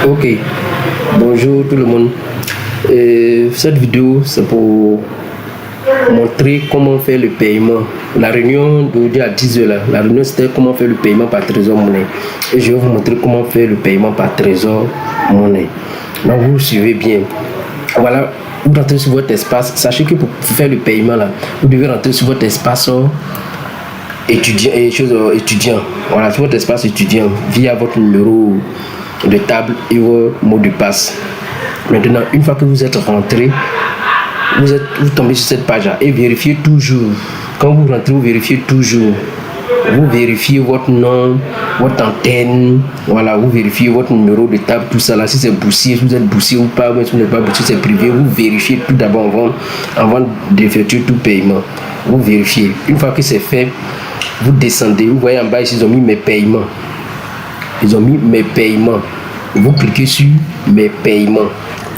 Ok, bonjour tout le monde. Cette vidéo c'est pour montrer comment faire le paiement. La réunion d'aujourd'hui à 10h là, la réunion c'était comment faire le paiement par Trésor Monnaie. Et je vais vous montrer comment faire le paiement par Trésor Monnaie. Donc vous suivez bien. Voilà, vous rentrez sur votre espace. Sachez que pour faire le paiement là, vous devez rentrer sur votre espace étudiant. Voilà, sur votre espace étudiant via votre numéro de table et vos mots de passe. Maintenant, une fois que vous êtes rentré, vous tombez sur cette page là et vérifiez toujours. Quand vous rentrez, vous vérifiez toujours. Vous vérifiez votre nom, votre antenne, voilà, vous vérifiez votre numéro de table, tout ça là, si c'est boursier, si vous êtes boursier ou pas, si vous n'êtes pas boursier, c'est privé, vous vérifiez tout d'abord avant d'effectuer tout paiement. Vous vérifiez. Une fois que c'est fait, vous descendez, vous voyez en bas ici, ils ont mis mes paiements. Ils ont mis mes paiements. Vous cliquez sur mes paiements.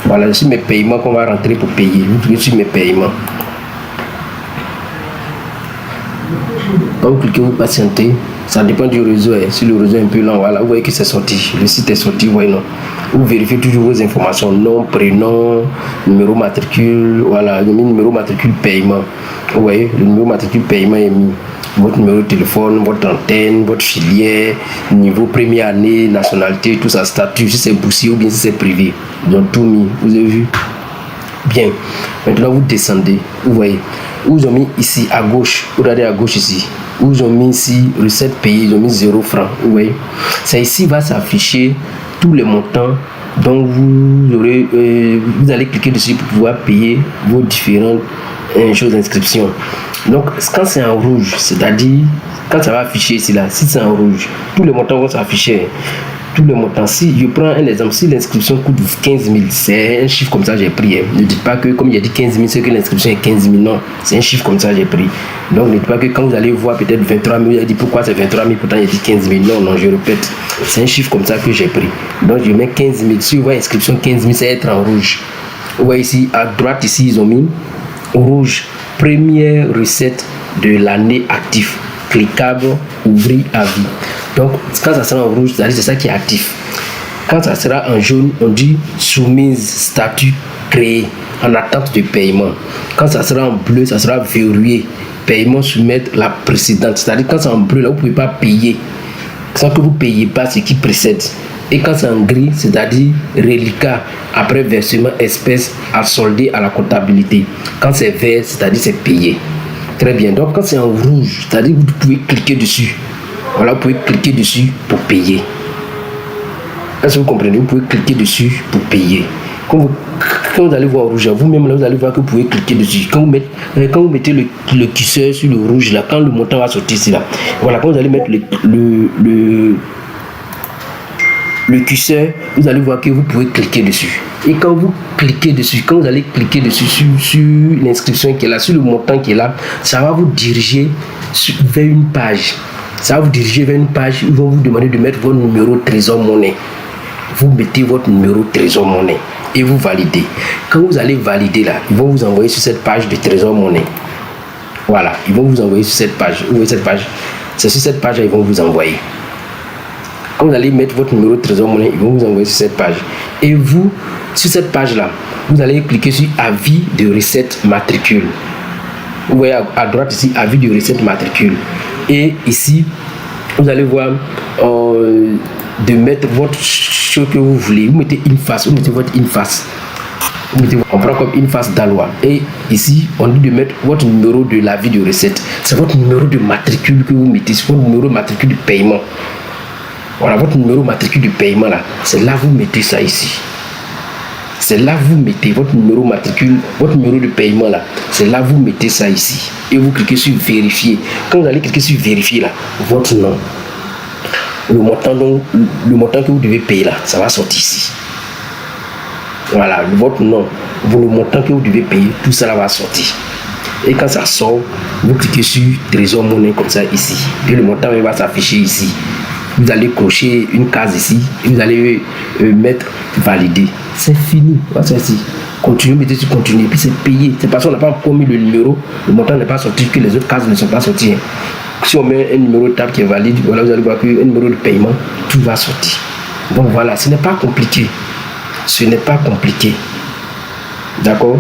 Voilà, sur mes paiements qu'on va rentrer pour payer. Vous cliquez sur mes paiements. Quand vous cliquez, vous patientez. Ça dépend du réseau. Si le réseau est un peu lent, voilà, vous voyez que c'est sorti. Le site est sorti, vous voyez, non. Vous vérifiez toujours vos informations. Nom, prénom, numéro matricule. Voilà, j'ai mis numéro matricule paiement. Vous voyez, le numéro matricule paiement est mis. Votre numéro de téléphone, votre antenne, votre filière, niveau première année, nationalité, tout ça, statut, si c'est boursier ou bien si c'est privé. Ils ont tout mis, vous avez vu? Bien. Maintenant, vous descendez, vous voyez. Ils ont mis ici à gauche, regardez à gauche ici. Ils ont mis ici recette payée, ils ont mis 0 francs, vous voyez. Ça ici va s'afficher tous les montants dont vous allez cliquer dessus pour pouvoir payer vos différentes choses d'inscription. Donc quand c'est en rouge, c'est-à-dire quand ça va afficher ici là, si c'est en rouge, tous les montants vont s'afficher. Tous les montants. Si je prends un exemple, si l'inscription coûte 15 000, c'est un chiffre comme ça j'ai pris. Ne dites pas que comme il y a dit 15 000, c'est que l'inscription est 15 000. Non, c'est un chiffre comme ça j'ai pris. Donc ne dites pas que quand vous allez voir peut-être 23 000, vous allez dire pourquoi c'est 23 000, pourtant il y a dit 15 000. Non, non, je répète, c'est un chiffre comme ça que j'ai pris. Donc je mets 15 000. Si vous voyez inscription 15 000, c'est être en rouge. Vous voyez ici, à droite ici, ils ont mis rouge. Première recette de l'année active. Cliquable, ouvrir à vie. Donc, quand ça sera en rouge, c'est ça qui est actif. Quand ça sera en jaune, on dit soumise, statut créé, en attente de paiement. Quand ça sera en bleu, ça sera verrouillé. Paiement soumettre la précédente. C'est-à-dire, quand c'est en bleu, là, vous ne pouvez pas payer. Sans que vous ne payez pas ce qui précède. Et quand c'est en gris, c'est-à-dire reliquat, après versement espèce à solder à la comptabilité. Quand c'est vert, c'est-à-dire c'est payé. Très bien. Donc, quand c'est en rouge, c'est-à-dire vous pouvez cliquer dessus. Voilà, vous pouvez cliquer dessus pour payer. Est-ce que vous comprenez? Vous pouvez cliquer dessus pour payer. Quand vous allez voir rouge, vous-même là, vous allez voir que vous pouvez cliquer dessus. Quand vous mettez le curseur sur le rouge là, quand le montant va sortir ici là, voilà, quand vous allez mettre le curseur, vous allez voir que vous pouvez cliquer dessus. Et quand vous cliquez dessus, quand vous allez cliquer dessus sur l'inscription qui est là, sur le montant qui est là, ça va vous diriger vers une page. Ça va vous diriger vers une page où ils vont vous demander de mettre votre numéro Trésor Monnaie. Vous mettez votre numéro Trésor Monnaie et vous validez. Quand vous allez valider là, ils vont vous envoyer sur cette page de Trésor Monnaie. Voilà, ils vont vous envoyer sur cette page. Vous voyez cette page? C'est sur cette page là ils vont vous envoyer. Quand vous allez mettre votre numéro Trésor Monnaie, ils vont vous envoyer sur cette page. Et vous, sur cette page-là, vous allez cliquer sur avis de recette matricule. Vous voyez à droite ici, avis de recette matricule. Et ici, vous allez voir de mettre votre chose que vous voulez. Vous mettez une face, vous mettez votre une face. On prend comme une face d'Alois. Et ici, on dit de mettre votre numéro de l'avis de recette. C'est votre numéro de matricule que vous mettez. C'est votre numéro de matricule de paiement. Voilà, votre numéro matricule de paiement là, c'est là vous mettez ça ici. C'est là vous mettez votre numéro matricule, votre numéro de paiement là, c'est là vous mettez ça ici. Et vous cliquez sur vérifier. Quand vous allez cliquer sur vérifier là, votre nom, le montant que vous devez payer là, ça va sortir ici. Voilà, votre nom, le montant que vous devez payer, tout ça là va sortir. Et quand ça sort, vous cliquez sur Trésor Monnaie comme ça ici. Et le montant va s'afficher ici. Vous allez cocher une case ici et vous allez mettre valider. C'est fini. Voilà, c'est ici. Continuez, mettez sur continuer. Puis c'est payé. C'est parce qu'on n'a pas encore mis le numéro. Le montant n'est pas sorti, que les autres cases ne sont pas sorties. Si on met un numéro de table qui est valide, voilà, vous allez voir qu'un numéro de paiement, tout va sortir. Donc voilà, ce n'est pas compliqué. Ce n'est pas compliqué. D'accord?